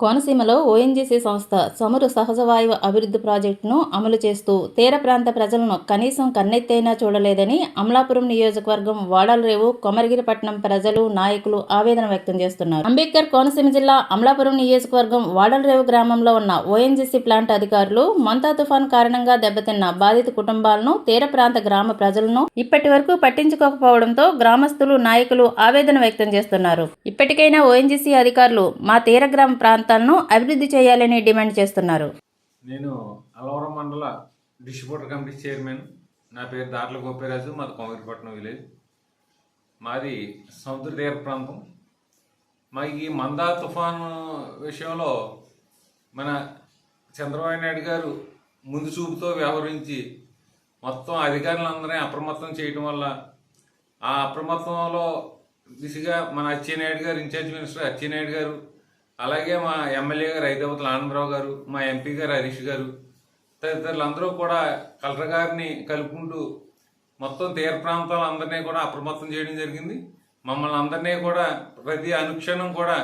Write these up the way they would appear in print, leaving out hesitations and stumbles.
కోనసీమలో ఓఎన్జీసీ సంస్థ చమురు సహజ వాయువు అభివృద్ధి ప్రాజెక్టును అమలు చేస్తూ తీర ప్రాంత ప్రజలను కనీసం కన్నెత్తైనా చూడలేదని అమలాపురం నియోజకవర్గం వాడలరేవు కొమరగిరిపట్నం ప్రజలు నాయకులు ఆవేదన వ్యక్తం చేస్తున్నారు. అంబేద్కర్ కోనసీమ జిల్లా అమలాపురం నియోజకవర్గం వాడలరేవు గ్రామంలో ఉన్న ఓఎన్జీసీ ప్లాంట్ అధికారులు మంతా తుఫాన్ కారణంగా దెబ్బతిన్న బాధిత కుటుంబాలను, తీర ప్రాంత గ్రామ ప్రజలను ఇప్పటి వరకు పట్టించుకోకపోవడంతో గ్రామస్తులు, నాయకులు ఆవేదన వ్యక్తం చేస్తున్నారు. ఇప్పటికైనా ఓఎన్జీసీ అధికారులు మా తీర గ్రామ ప్రాంతాలను అభివృద్ధి చేయాలని డిమాండ్ చేస్తున్నారు. నేను అలవరం మండల డిస్ట్రిబ్యూటర్ కమిటీ చైర్మన్. నా పేరు దాట్ల గోపిరాజు. మాది కొమరగిరిపట్నం విలేజ్. మాది సముద్ర తీర ప్రాంతం. మాకు ఈ మందా తుఫాను విషయంలో మన చంద్రబాబు నాయుడు గారు ముందు చూపుతో వ్యవహరించి మొత్తం అధికారులందరినీ అప్రమత్తం చేయడం వల్ల ఆ అప్రమత్తంలో దిశగా మన అచ్చెన్నాయుడు గారు, ఇన్ఛార్జ్ మినిస్టర్ అచ్చెన్నాయుడు గారు, అలాగే మా ఎమ్మెల్యే గారు ఐదవతల ఆనందరావు గారు, మా ఎంపీ గారు హరీష్ గారు, తదితరులందరూ కూడా కలెక్టర్ గారిని కలుపుకుంటూ మొత్తం తీర ప్రాంతాలందరినీ కూడా అప్రమత్తం చేయడం జరిగింది. మమ్మల్ని అందరినీ కూడా ప్రతి అనుక్షణం కూడా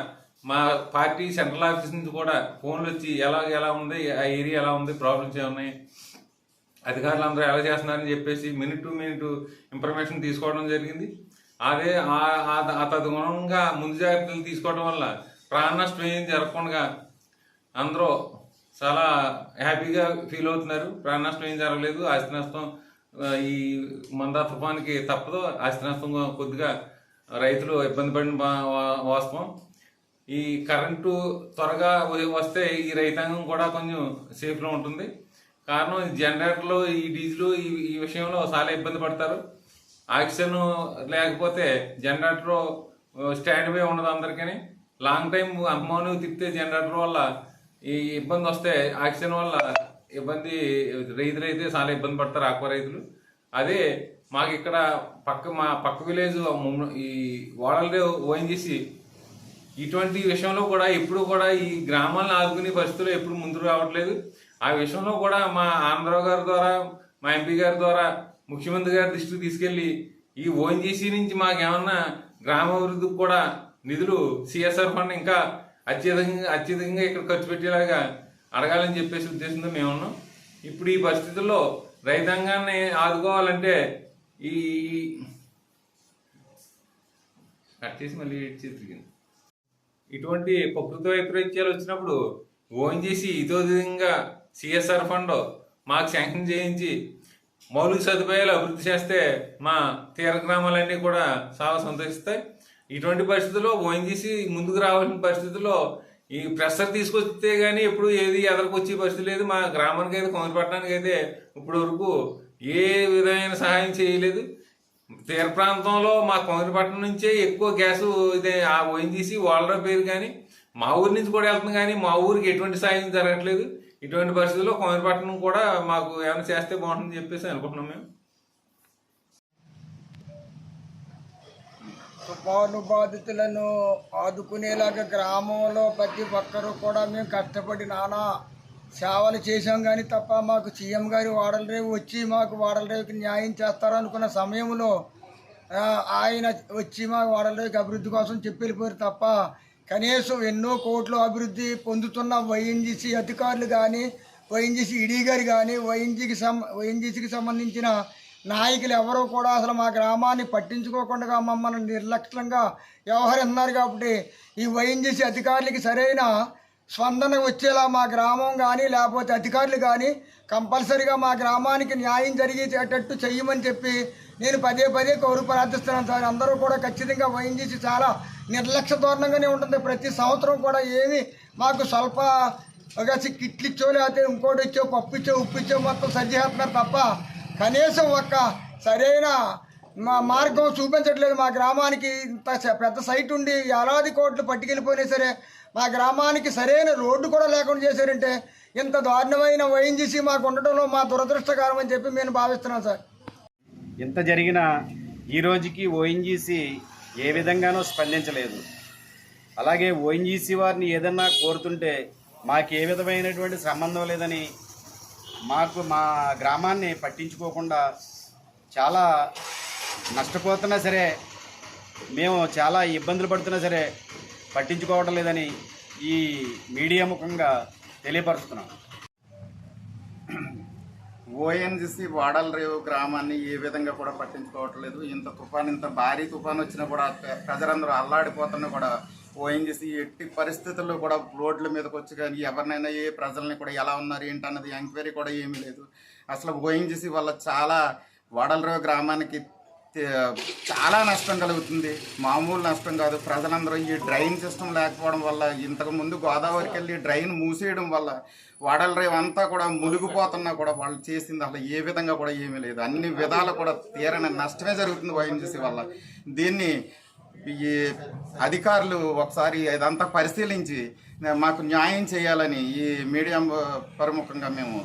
మా పార్టీ సెంట్రల్ ఆఫీస్ నుంచి కూడా ఫోన్లు వచ్చి ఎలా ఉంది, ఆ ఏరియా ఎలా ఉంది, ప్రాబ్లమ్స్ ఏమున్నాయి, అధికారులు అందరూ ఎలా చేస్తున్నారని చెప్పేసి మినిట్ టు మినిట్ ఇన్ఫర్మేషన్ తీసుకోవడం జరిగింది. అదే తదనుగుణంగా ముందు జాగ్రత్తలు తీసుకోవడం వల్ల ప్రాణ నష్టం ఏం జరగకుండా అందరూ చాలా హ్యాపీగా ఫీల్ అవుతున్నారు. ప్రాణ నష్టం ఏం జరగలేదు. ఆస్తి నష్టం ఈ మందా తుఫాన్కి తప్పదు. ఆస్తి నష్టం కొద్దిగా రైతులు ఇబ్బంది పడిన వాస్తవం. ఈ కరెంటు త్వరగా వస్తే ఈ రైతాంగం కూడా కొంచెం సేఫ్లో ఉంటుంది. కారణం జనరేటర్లు, ఈ డీజిల్ ఈ విషయంలో చాలా ఇబ్బంది పడతారు. ఆక్సిజన్ లేకపోతే జనరేటర్ స్టాండ్ బై ఉండదు అందరికీ. లాంగ్ టైం అమ్మను తిప్పితే జనరేటర్ వల్ల ఈ ఇబ్బంది వస్తే ఆక్సిజన్ వల్ల ఇబ్బంది రైతులు అయితే చాలా ఇబ్బంది పడతారు, ఆక్వా రైతులు. అదే మాకు ఇక్కడ మా పక్క విలేజ్ ఈ వాడలరేవు ఓఎన్జీసీ ఇటువంటి విషయంలో కూడా ఎప్పుడు కూడా ఈ గ్రామాలను ఆదుకునే పరిస్థితుల్లో ఎప్పుడు ముందుకు రావట్లేదు. ఆ విషయంలో కూడా మా ఆనందరావు గారి ద్వారా, మా ఎంపీ గారి ద్వారా ముఖ్యమంత్రి గారి దృష్టికి తీసుకెళ్లి ఈ ఓఎన్జీసీ నుంచి మాకేమన్నా గ్రామాభివృద్ధికి కూడా నిధులు సిఎస్ఆర్ ఫండ్ ఇంకా అత్యధికంగా ఇక్కడ ఖర్చు పెట్టేలాగా అడగాలని చెప్పేసి ఉద్దేశంతో మేము ఉన్నాం. ఇప్పుడు ఈ పరిస్థితుల్లో రైతాంగాన్ని ఆదుకోవాలంటే ఈ కట్ చేసి మళ్ళీ ఇటువంటి ప్రకృతి వైపరీత్యాలు వచ్చినప్పుడు ఓఎన్జీసీ ఇదో విధంగా సిఎస్ఆర్ ఫండ్ మాకు శాంక్షన్ చేయించి మౌలిక సదుపాయాలు అభివృద్ధి చేస్తే మా తీర గ్రామాలన్నీ కూడా చాలా సంతోషిస్తాయి. ఇటువంటి పరిస్థితుల్లో ఓఎన్జీసీ ముందుకు రావాల్సిన పరిస్థితుల్లో ఈ ప్రెషర్ తీసుకొస్తే కానీ ఎప్పుడు ఏది ఎదరికొచ్చే పరిస్థితి లేదు. మా గ్రామానికి అయితే, కొమరపట్నానికి అయితే ఇప్పటి వరకు ఏ విధమైన సహాయం చేయలేదు. తీర ప్రాంతంలో మా కొమరపట్నం నుంచే ఎక్కువ గ్యాసు ఇదే ఆ ఓఎన్జీసీ వాళ్ళ పేరు కానీ మా ఊరి నుంచి కూడా వెళ్తుంది, కానీ మా ఊరికి ఎటువంటి సాయం జరగట్లేదు. ఇటువంటి పరిస్థితుల్లో కొమరపట్నం కూడా మాకు ఏమైనా చేస్తే బాగుంటుందని చెప్పేసి అనుకుంటున్నాం. మేము తుఫాను బాధితులను ఆదుకునేలాగా గ్రామంలో ప్రతి ఒక్కరూ కూడా మేము కష్టపడి నానా సేవలు చేసాం, కానీ తప్ప మాకు సీఎం గారు వాడలరేవు వచ్చి మాకు వాడలరేవుకి న్యాయం చేస్తారనుకున్న సమయంలో ఆయన వచ్చి మాకు వాడలరేవుకి అభివృద్ధి కోసం చెప్పి వెళ్ళిపోయారు తప్ప కనీసం ఎన్నో కోట్ల అభివృద్ధి పొందుతున్న వైఎన్జీసీ అధికారులు కానీ, వైఎన్జీసీ ఈడీ గారు కానీ, వైఎన్జీసీకి సంబంధించిన నాయకులు ఎవరో కూడా అసలు మా గ్రామాన్ని పట్టించుకోకుండా మమ్మల్ని నిర్లక్ష్యంగా వ్యవహరిస్తున్నారు. కాబట్టి ఈ వైఎన్జీసీ అధికారులకి సరైన స్పందన వచ్చేలా మా గ్రామం కానీ లేకపోతే అధికారులు కానీ కంపల్సరీగా మా గ్రామానికి న్యాయం జరిగేటట్టు చెయ్యమని చెప్పి నేను పదే ప్రార్థిస్తున్నాను సార్. అందరూ కూడా ఖచ్చితంగా వైఎన్జీసీ చాలా నిర్లక్ష్య ధోరణంగానే ఉంటుంది. ప్రతి సంవత్సరం కూడా ఏమి మాకు స్వల్ప కిట్లు ఇచ్చో లేకపోతే ఇంకోటి ఇచ్చో, పప్పు ఇచ్చో, ఉప్పు ఇచ్చో మొత్తం సరిచేస్తున్నారు తప్ప కనీసం ఒక్క సరైన మార్గం చూపించట్లేదు. మా గ్రామానికి ఇంత పెద్ద సైట్ ఉండి ఏలాది కోట్లు పట్టుకెళ్ళిపోయినా సరే మా గ్రామానికి సరైన రోడ్డు కూడా లేకుండా చేశారంటే ఇంత దారుణమైన వైఎన్జీసీ మాకు ఉండటంలో మా దురదృష్టకరం అని చెప్పి నేను భావిస్తున్నాను సార్. ఇంత జరిగినా ఈ రోజుకి ఓఎన్జీసీ ఏ విధంగానూ స్పందించలేదు. అలాగే ఓఎన్జీసీ వారిని ఏదన్నా కోరుతుంటే మాకు ఏ విధమైనటువంటి సంబంధం లేదని మాకు మా గ్రామాన్ని పట్టించుకోకుండా చాలా నష్టపోతున్నా సరే, మేము చాలా ఇబ్బందులు పడుతున్నా సరే పట్టించుకోవడం లేదని ఈ మీడియా ముఖంగా తెలియపరుస్తున్నాం. ఓఎన్జిసి వాడలరేవు గ్రామాన్ని ఏ విధంగా కూడా పట్టించుకోవట్లేదు. ఇంత భారీ తుఫాన్ వచ్చినా కూడా ప్రజలందరూ అల్లాడిపోతున్నా కూడా ఓఎన్జిసి ఎట్టి పరిస్థితుల్లో కూడా రోడ్ల మీదకి వచ్చి కానీ ఎవరినైనా ఏ ప్రజల్ని కూడా ఎలా ఉన్నారు ఏంటి అన్నది ఎంక్వైరీ కూడా ఏమీ లేదు. అసలు ఓఎన్జిసి వల్ల చాలా వాడలరేవు గ్రామానికి చాలా నష్టం కలుగుతుంది. మామూలు నష్టం కాదు. ప్రజలందరూ ఈ డ్రైన్ సిస్టమ్ లేకపోవడం వల్ల, ఇంతకుముందు గోదావరికి వెళ్ళి డ్రైన్ మూసేయడం వల్ల వాడలరేవు అంతా కూడా మునిగిపోతున్నా కూడా వాళ్ళు చేసింది అసలు ఏ విధంగా కూడా ఏమీ లేదు. అన్ని విధాలు కూడా తీరని నష్టమే జరుగుతుంది ఓఎన్జిసి వల్ల. దీన్ని ఈ అధికారులు ఒకసారి ఇదంతా పరిశీలించి మాకు న్యాయం చేయాలని ఈ మీడియా ప్రముఖంగా మేము